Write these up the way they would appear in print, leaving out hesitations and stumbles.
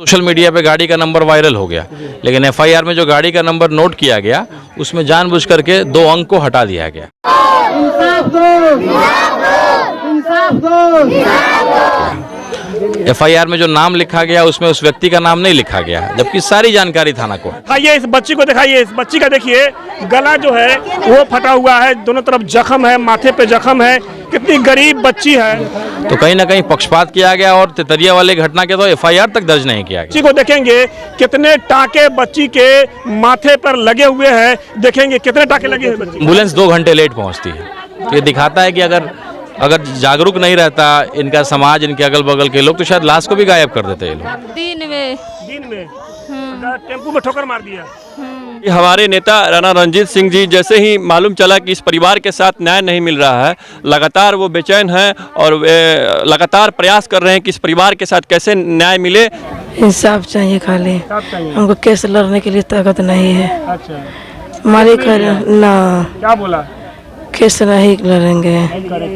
Social media पे गाड़ी का नंबर वायरल हो गया, लेकिन एफआईआर में जो गाड़ी का नंबर नोट किया गया उसमें जानबूझ करके 2 अंक को हटा दिया गया। एफआईआर में जो नाम लिखा गया उसमें उस व्यक्ति का नाम नहीं लिखा गया, जबकि सारी जानकारी थाना को। दिखाइए इस बच्ची को, दिखाइए इस बच्ची का, देखिए गला जो है वो फटा हुआ है, दोनों तरफ जख्म है, माथे पे जख्म है, कितनी गरीब बच्ची है। तो कहीं ना कहीं पक्षपात किया गया और तेतरिया वाले घटना के तो एफआईआर तक दर्ज नहीं किया गया। बच्ची को देखेंगे कितने टाके बच्ची के माथे पर लगे हुए हैं, देखेंगे कितने टाके लगे हैं बच्ची। एम्बुलेंस 2 घंटे लेट पहुंचती है, तो ये दिखाता है कि अगर जागरूक नहीं रहता इनका समाज, इनके अगल बगल के लोग, तो शायद लाश को भी गायब कर देते ये लोग। दिन में टेम्पू में ठोकर मार दिया। हमारे नेता राणा रणजीत सिंह जी, जैसे ही मालूम चला कि इस परिवार के साथ न्याय नहीं मिल रहा है, लगातार वो बेचैन हैं और लगातार प्रयास कर रहे हैं कि इस परिवार के साथ कैसे न्याय मिले। इंसाफ चाहिए, खाली हमको केस लड़ने के लिए ताकत नहीं है। अच्छा, हमारे घर ना क्या बोला? केस नहीं लड़ेंगे।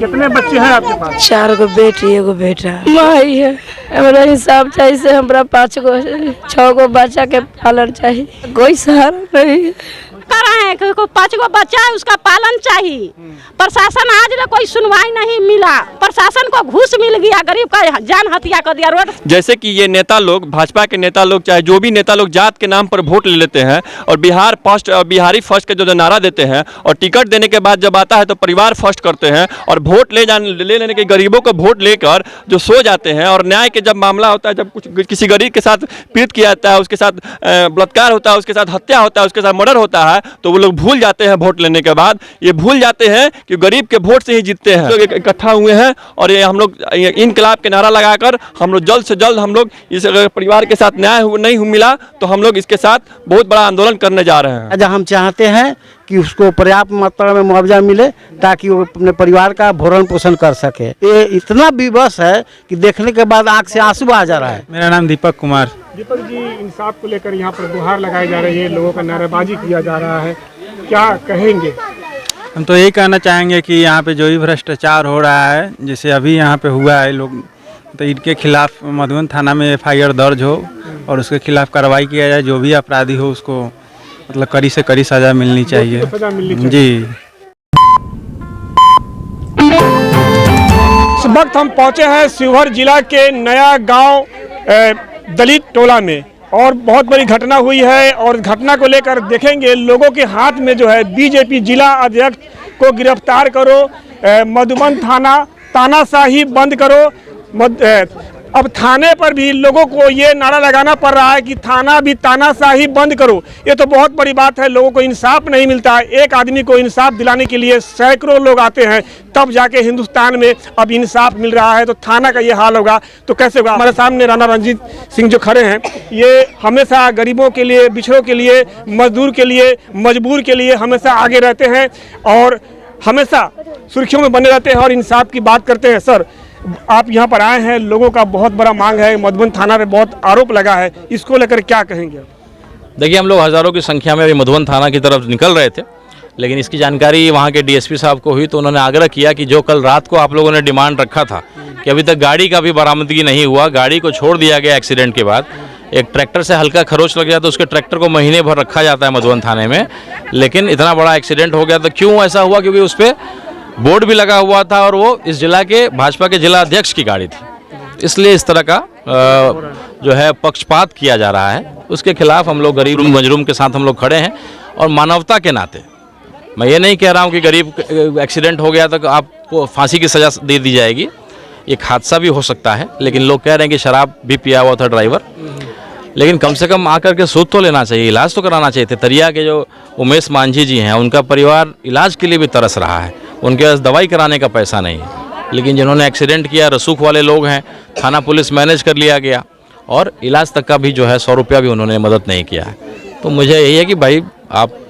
कितने बच्चे हैं आपके पास? 4 गो बेटी, 1 गो बेटा। माई है, हमारा इंसाफ चाहिए। हमरा 5 गो 6 गो बच्चा के पालन चाहिए, कोई सहारा नहीं है। करा है कि 5 गो बच्चा है, उसका पालन चाहिए। प्रशासन आज तक कोई सुनवाई नहीं मिला, प्रशासन को घूस मिल गया, गरीब का जान हत्या कर दिया। रोड जैसे कि ये नेता लोग, भाजपा के नेता लोग, चाहे जो भी नेता लोग, जात के नाम पर वोट ले लेते हैं और बिहार फर्स्ट और बिहारी फर्स्ट के जो नारा देते हैं, और टिकट देने के बाद जब आता है तो परिवार फर्स्ट करते हैं, और वोट ले लेने के गरीबों को वोट लेकर जो सो जाते हैं, और न्याय के जब मामला होता है, जब कुछ किसी गरीब के साथ पीड़ित किया जाता है, उसके साथ बलात्कार होता है, उसके साथ हत्या होता है, उसके साथ मर्डर होता है, तो वो लोग भूल जाते हैं वोट लेने के बाद, ये भूल जाते हैं कि गरीब के वोट से ही जीतते हैं। लोग इकट्ठा हुए हैं और ये हम लोग इनकलाब के नारा लगाकर हम लोग जल्द से जल्द हम लोग इस परिवार के साथ न्याय नहीं मिला तो हम लोग इसके साथ बहुत बड़ा आंदोलन करने जा रहे हैं। हम चाहते हैं कि उसको पर्याप्त मात्रा में मुआवजा मिले ताकि वो अपने परिवार का भरण पोषण कर सके। ये इतना विवश है कि देखने के बाद आंख से आंसू आ जा रहा है। मेरा नाम दीपक कुमार। दीपक जी, इंसाफ को लेकर यहाँ पर गुहार लगाई जा रही है, लोगों का नारेबाजी किया जा रहा है, क्या कहेंगे? हम तो यही कहना चाहेंगे कि यहाँ पे जो भी भ्रष्टाचार हो रहा है, जैसे अभी यहाँ पे हुआ है लोग, तो इनके खिलाफ मधुबन थाना में एफआईआर दर्ज हो और उसके खिलाफ कार्रवाई किया जाए। जो भी अपराधी हो उसको मतलब कड़ी से कड़ी सजा मिलनी चाहिए। जी। इस वक्त हम पहुंचे हैं शिवहर जिला के नया गांव दलित टोला में, और बहुत बड़ी घटना हुई है, और घटना को लेकर देखेंगे लोगों के हाथ में जो है बीजेपी जिला अध्यक्ष को गिरफ्तार करो, मधुबन थाना तानाशाही बंद करो। अब थाने पर भी लोगों को ये नारा लगाना पड़ रहा है कि थाना भी तानाशाही बंद करो। ये तो बहुत बड़ी बात है, लोगों को इंसाफ नहीं मिलता है। एक आदमी को इंसाफ दिलाने के लिए सैकड़ों लोग आते हैं, तब जाके हिंदुस्तान में अब इंसाफ मिल रहा है। तो थाना का ये हाल होगा तो कैसे होगा? हमारे सामने राणा रणजीत सिंह जो खड़े हैं, ये हमेशा गरीबों के लिए, बिछड़ों के लिए, मजदूर के लिए, मजबूर के लिए हमेशा आगे रहते हैं और हमेशा सुर्खियों में बने रहते हैं और इंसाफ की बात करते हैं। सर, आप यहाँ पर आए हैं, लोगों का बहुत बड़ा मांग है, मधुबन थाना पे बहुत आरोप लगा है, इसको लेकर क्या कहेंगे? देखिए, हम लोग हज़ारों की संख्या में अभी मधुबन थाना की तरफ निकल रहे थे, लेकिन इसकी जानकारी वहाँ के डीएसपी साहब को हुई तो उन्होंने आग्रह किया कि जो कल रात को आप लोगों ने डिमांड रखा था कि अभी तक गाड़ी का भी बरामदगी नहीं हुआ, गाड़ी को छोड़ दिया गया एक्सीडेंट के बाद। एक ट्रैक्टर से हल्का खरोच लग गया तो उसके ट्रैक्टर को महीने भर रखा जाता है मधुबन थाने में, लेकिन इतना बड़ा एक्सीडेंट हो गया तो क्यों ऐसा हुआ? क्योंकि उस पर बोर्ड भी लगा हुआ था और वो इस जिला के भाजपा के जिला अध्यक्ष की गाड़ी थी, इसलिए इस तरह का जो है पक्षपात किया जा रहा है। उसके खिलाफ हम लोग गरीब मजलूम के साथ हम लोग खड़े हैं, और मानवता के नाते मैं ये नहीं कह रहा हूँ कि गरीब एक्सीडेंट हो गया तो आपको फांसी की सज़ा दे दी जाएगी, एक हादसा भी हो सकता है। लेकिन लोग कह रहे हैं कि शराब भी पिया हुआ था ड्राइवर, लेकिन कम से कम आकर के सूद तो लेना चाहिए, इलाज तो कराना चाहिए। तेतरिया के जो उमेश मांझी जी हैं, उनका परिवार इलाज के लिए भी तरस रहा है, उनके पास दवाई कराने का पैसा नहीं है। लेकिन जिन्होंने एक्सीडेंट किया रसूख वाले लोग हैं, थाना पुलिस मैनेज कर लिया गया और इलाज तक का भी जो है 100 रुपया भी उन्होंने मदद नहीं किया है। तो मुझे यही है कि भाई आप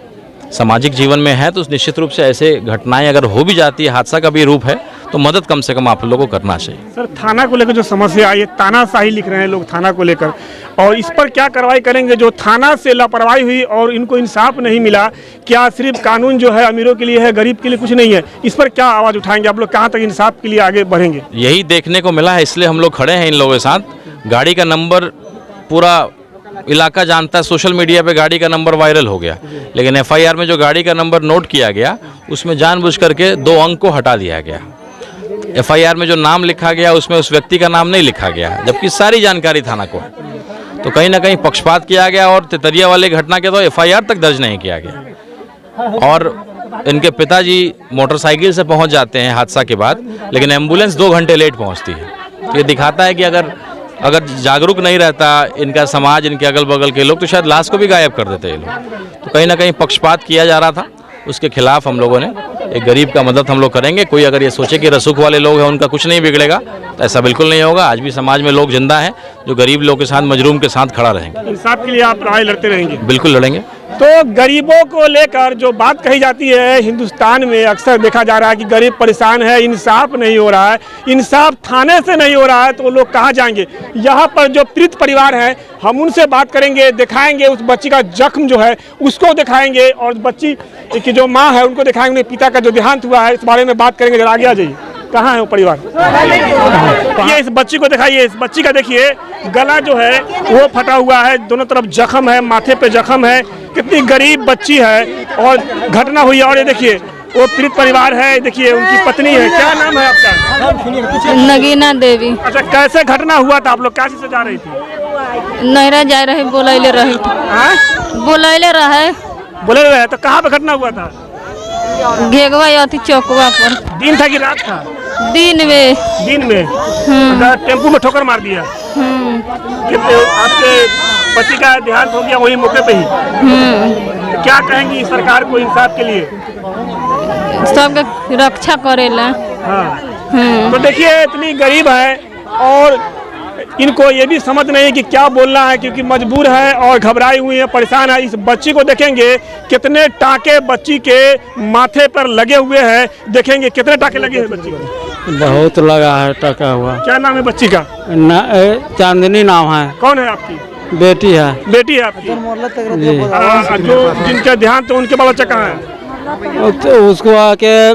सामाजिक जीवन में है तो निश्चित रूप से ऐसे घटनाएं अगर हो भी जाती है, हादसा का भी रूप है, तो मदद कम से कम आप लोगों को करना चाहिए। सर, थाना को लेकर जो समस्या आई है, तानाशाही लिख रहे हैं लोग थाना को लेकर, और इस पर क्या कार्रवाई करेंगे? जो थाना से लापरवाही हुई और इनको इंसाफ नहीं मिला, क्या सिर्फ कानून जो है अमीरों के लिए है, गरीब के लिए कुछ नहीं है? इस पर क्या आवाज़ उठाएंगे आप लोग? कहाँ तक इंसाफ के लिए आगे बढ़ेंगे? यही देखने को मिला है, इसलिए हम लोग खड़े हैं इन लोगों के साथ। गाड़ी का नंबर पूरा इलाका जानता है, सोशल मीडिया पे गाड़ी का नंबर वायरल हो गया, लेकिन एफआईआर में जो गाड़ी का नंबर नोट किया गया उसमें जानबूझ करके 2 अंक को हटा दिया गया। एफआईआर में जो नाम लिखा गया उसमें उस व्यक्ति का नाम नहीं लिखा गया, जबकि सारी जानकारी थाना को है। तो कहीं ना कहीं पक्षपात किया गया और तेतरिया वाले घटना के तो एफआईआर तक दर्ज नहीं किया गया। और इनके पिताजी मोटरसाइकिल से पहुंच जाते हैं हादसा के बाद, लेकिन एम्बुलेंस 2 घंटे लेट पहुंचती है। तो ये दिखाता है कि अगर जागरूक नहीं रहता इनका समाज, इनके अगल बगल के लोग, तो शायद लाश को भी गायब कर देते ये लोग। तो कहीं ना कहीं पक्षपात किया जा रहा था, उसके खिलाफ हम लोगों ने एक गरीब का मदद हम लोग करेंगे। कोई अगर ये सोचे कि रसूख वाले लोग हैं उनका कुछ नहीं बिगड़ेगा, तो ऐसा बिल्कुल नहीं होगा। आज भी समाज में लोग जिंदा हैं जो गरीब लोग के साथ, मजलूम के साथ खड़ा रहेंगे। इंसाफ के लिए आप लड़ाई लड़ते रहेंगे? बिल्कुल लड़ेंगे। तो गरीबों को लेकर जो बात कही जाती है हिंदुस्तान में, अक्सर देखा जा रहा है कि गरीब परेशान है, इंसाफ नहीं हो रहा है, इंसाफ थाने से नहीं हो रहा है, तो वो लोग कहाँ जाएंगे? यहाँ पर जो पीड़ित परिवार है हम उनसे बात करेंगे, दिखाएंगे उस बच्ची का जख्म जो है उसको दिखाएंगे, और बच्ची की जो माँ है उनको दिखाएंगे, उनके पिता का जो देहांत हुआ है इस बारे में बात करेंगे। जरा आगे आ जाइए, कहाँ है वो परिवार? ये इस बच्ची को दिखाइए। इस बच्ची का देखिए गला जो है वो फटा हुआ है, दोनों तरफ जख्म है, माथे पे जख्म है। कितनी गरीब बच्ची है और घटना हुई है। और ये देखिए वो पीड़ित परिवार है, देखिए उनकी पत्नी है। क्या नाम है आपका? नगीना देवी। अच्छा, कैसे घटना हुआ था? आप लोग कैसे से जा रही थी? नहरा जा रहे, बोलैले रहे, बोलैले रहे। बोले रहे तो कहाँ पे घटना हुआ था? घेगवा अथी चौकवा पर। दिन था कि रात था? दिन में। दिन में। अच्छा, टेम्पू में ठोकर मार दिया। आपके पति का देहांत हो गया वही मौके पे ही। तो क्या कहेंगी सरकार को इंसाफ के लिए? सबके रक्षा करेला। हाँ। तो देखिए इतनी गरीब है और इनको ये भी समझ नहीं कि क्या बोलना है, क्योंकि मजबूर है और घबराई हुई है, परेशान है। इस बच्ची को देखेंगे कितने टाके बच्ची के माथे पर लगे हुए हैं, देखेंगे कितने टाके लगे हैं बच्ची को। बहुत लगा है, टाका हुआ। क्या नाम है बच्ची का? चांदनी नाम है। कौन है आपकी? बेटी है। बेटी है आपकी? जो जिनका ध्यान तो उनके बाल बच्चा कहाँ है? तो उसको आके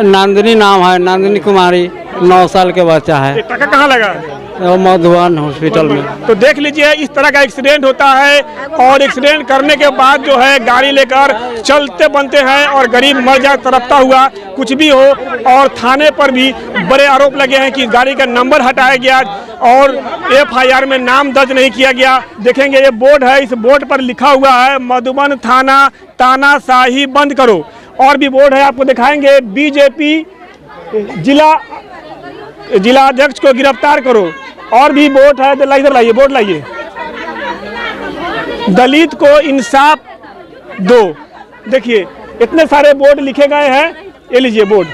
नंदिनी नाम है, नंदिनी कुमारी, 9 साल के बच्चा है। टाका कहाँ लगा? मधुबन हॉस्पिटल में। तो देख लीजिए इस तरह का एक्सीडेंट होता है और एक्सीडेंट करने के बाद जो है गाड़ी लेकर चलते बनते हैं और गरीब मर जाए तड़पता हुआ, कुछ भी हो। और थाने पर भी बड़े आरोप लगे हैं कि गाड़ी का नंबर हटाया गया और एफआईआर में नाम दर्ज नहीं किया गया। देखेंगे ये बोर्ड है, इस बोर्ड पर लिखा हुआ है मधुबन थाना तानाशाही बंद करो। और भी बोर्ड है, आपको दिखाएंगे, बीजेपी जिला अध्यक्ष को गिरफ्तार करो। और भी बोर्ड है, इधर लाइए, बोर्ड लाइए, दलित को इंसाफ दो। देखिए इतने सारे बोर्ड लिखे गए हैं, ये लीजिए बोर्ड।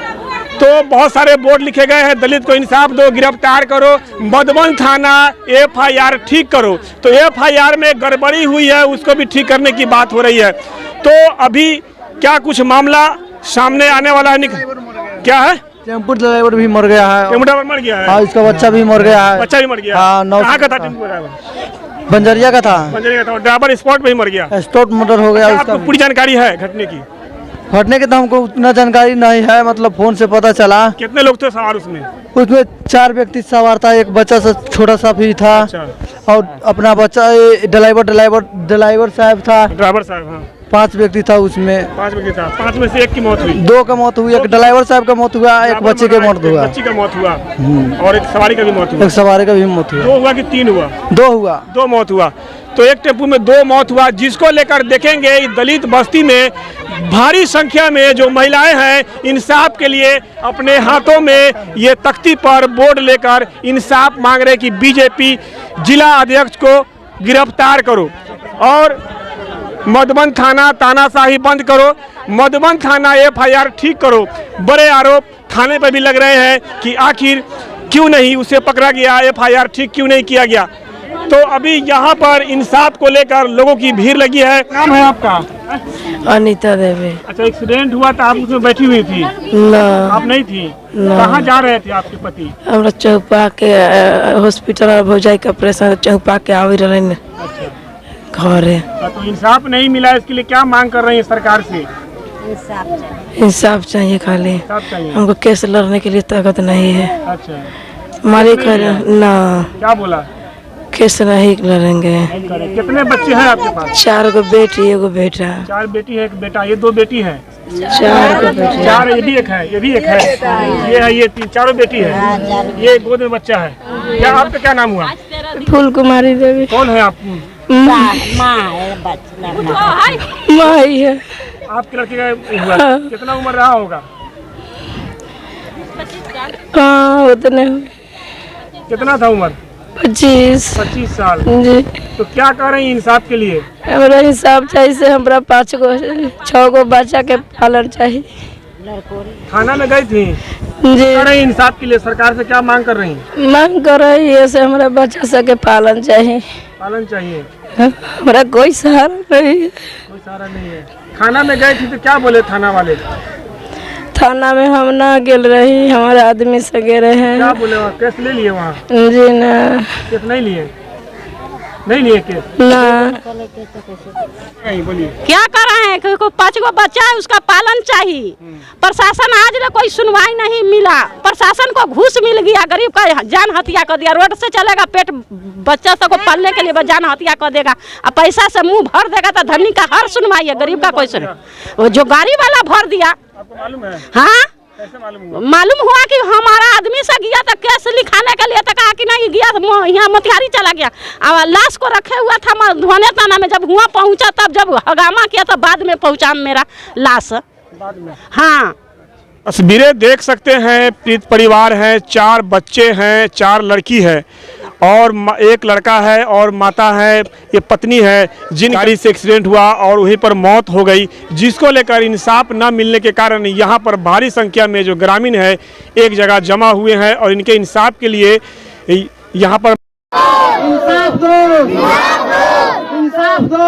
तो बहुत सारे बोर्ड लिखे गए हैं, दलित को इंसाफ दो, गिरफ्तार करो, मधुबन थाना एफआईआर ठीक करो। तो एफआईआर में गड़बड़ी हुई है, उसको भी ठीक करने की बात हो रही है। तो अभी क्या कुछ मामला सामने आने वाला है? क्या है? टेम्पो ड्राइवर भी मर गया है। टेम्पो ड्राइवर मर गया है? हाँ, इसका बच्चा भी मर गया है। बच्चा भी मर गया? हाँ, कहाँ का था टेम्पो ड्राइवर? बंजरिया का था। बंजरिया का था। ड्राइवर स्पॉट पे ही मर गया? स्पॉट मर्डर हो गया। आपको पूरी जानकारी है घटने की? घटने की तो हमको उतना जानकारी नहीं है, मतलब फोन से पता चला। कितने लोग थे सवार उसमें? उसमें 4 व्यक्ति सवार था, एक बच्चा सा छोटा सा भी था। अच्छा। और अपना बच्चा ड्राइवर साहब था। ड्राइवर साहब, हाँ। 5 व्यक्ति था उसमें। 5 व्यक्ति था। 5 में से 1 की मौत हुई? 2 का मौत हुई, एक ड्राइवर साहब का मौत हुआ, एक बच्चे की मौत हुआ। बच्ची का मौत हुआ और एक सवारी का भी मौत हुआ। एक सवारी का भी मौत हुआ। 2 हुआ कि 3 हुआ? 2 हुआ। 2 मौत हुआ। तो एक टेम्पू में 2 मौत हुआ, जिसको लेकर देखेंगे दलित बस्ती में भारी संख्या में जो महिलाएं हैं इंसाफ के लिए अपने हाथों में ये तख्ती पर बोर्ड लेकर इंसाफ मांग रहे कि बीजेपी जिला अध्यक्ष को गिरफ्तार करो और मधुबन थाना तानाशाही बंद करो, मधुबन थाना एफआईआर ठीक करो। बड़े आरोप थाने पर भी लग रहे हैं कि आखिर क्यों नहीं उसे पकड़ा गया, एफआईआर ठीक क्यों नहीं किया गया। तो अभी यहाँ पर इंसाफ को लेकर लोगों की भीड़ लगी है। नाम है आपका? अनीता देवी। अच्छा, एक्सीडेंट हुआ था, आप उसमें बैठी हुई थी? ना, आप नहीं थी? कहाँ जा रहे थे आपके पति? हमरा चौपा के हॉस्पिटल और भौजाई के ऑपरेशन चौपा के आवे रहे न घर। तो इंसाफ नहीं मिला, इसके लिए क्या मांग कर रही है सरकार से? इंसाफ चाहिए खाली। इंसाफ चाहिए। हमको केस लड़ने के लिए ताकत नहीं है। अच्छा, मालिक है ना, क्या बोला? किस नहीं लड़ेंगे। कितने बच्चे हैं आपके पास? 4 गो बेटी एगो बेटा। 4 बेटी है, एक बेटा। ये 2 बेटी है। 4 गो बेटी। 4, ये भी एक है, ये भी एक है, ये है, ये 3, चारों बेटी है। ये गोद में बच्चा है। क्या आपका क्या नाम हुआ? फूल कुमारी देवी। कौन है आप? माई है। आपके लड़के का हुआ? कितना उम्र रहा होगा? हाँ उतने। कितना था उम्र? 25 साल। जी। तो क्या कर रही हैं इंसाफ के लिए? हमारा हिसाब चाहिए, हमारा 5 गो 6 गो बच्चा के पालन चाहिए। थाना में गई थी? जी। कर रही इंसाफ के लिए सरकार से क्या मांग कर रही? मांग कर रही है से हमारा बच्चा सबके पालन चाहिए। पालन चाहिए। हमारा कोई सहारा नहीं है। कोई सहारा नहीं है। थाना में गई थी तो क्या बोले थाना वाले? थाना में हम ना गेल रही, हमारे आदमी से गे रहे हैं। क्या बोले? वहाँ केस ले लिए? वहाँ जी ना। केस नहीं लिए? नहीं लिए केस? ना। बोलिए। क्या कर रहे हैं कि 5 गो बच्चा है उसका पालन चाहिए। प्रशासन आज तक कोई सुनवाई नहीं मिला। प्रशासन को घूस मिल गया, गरीब का जान हत्या कर दिया। रोड से चलेगा, पेट बच्चा सबको पालने के लिए जान हत्या कर देगा और पैसा से मुंह भर देगा। तो धनी का हर सुनवाई है, गरीब का कोई सुन। वो जो गाड़ी वाला भर दिया। आपको मालूम है? हाँ कैसे मालूम? मालूम हुआ कि हमारा आदमी से गया तो केस लिखाने के लिए, तो कहा कि नहीं गया, यहाँ मोतिहारी चला गया। अब लाश को रखे हुआ था धोने थाना में। जब हुआ पहुंचा तब जब हगामा किया तो बाद में पहुंचा मेरा लाश। बाद में? हाँ। तस्वीरें देख सकते हैं। पीड़ित परिवार है, 4 बच्चे हैं, 4 लड़की है और एक लड़का है और माता है, ये पत्नी है जिन गाड़ी से एक्सीडेंट हुआ और वहीं पर मौत हो गई, जिसको लेकर इंसाफ न मिलने के कारण यहाँ पर भारी संख्या में जो ग्रामीण है एक जगह जमा हुए हैं और इनके इंसाफ के लिए यहाँ पर इंसाफ दो, इंसाफ दो, इंसाफ दो।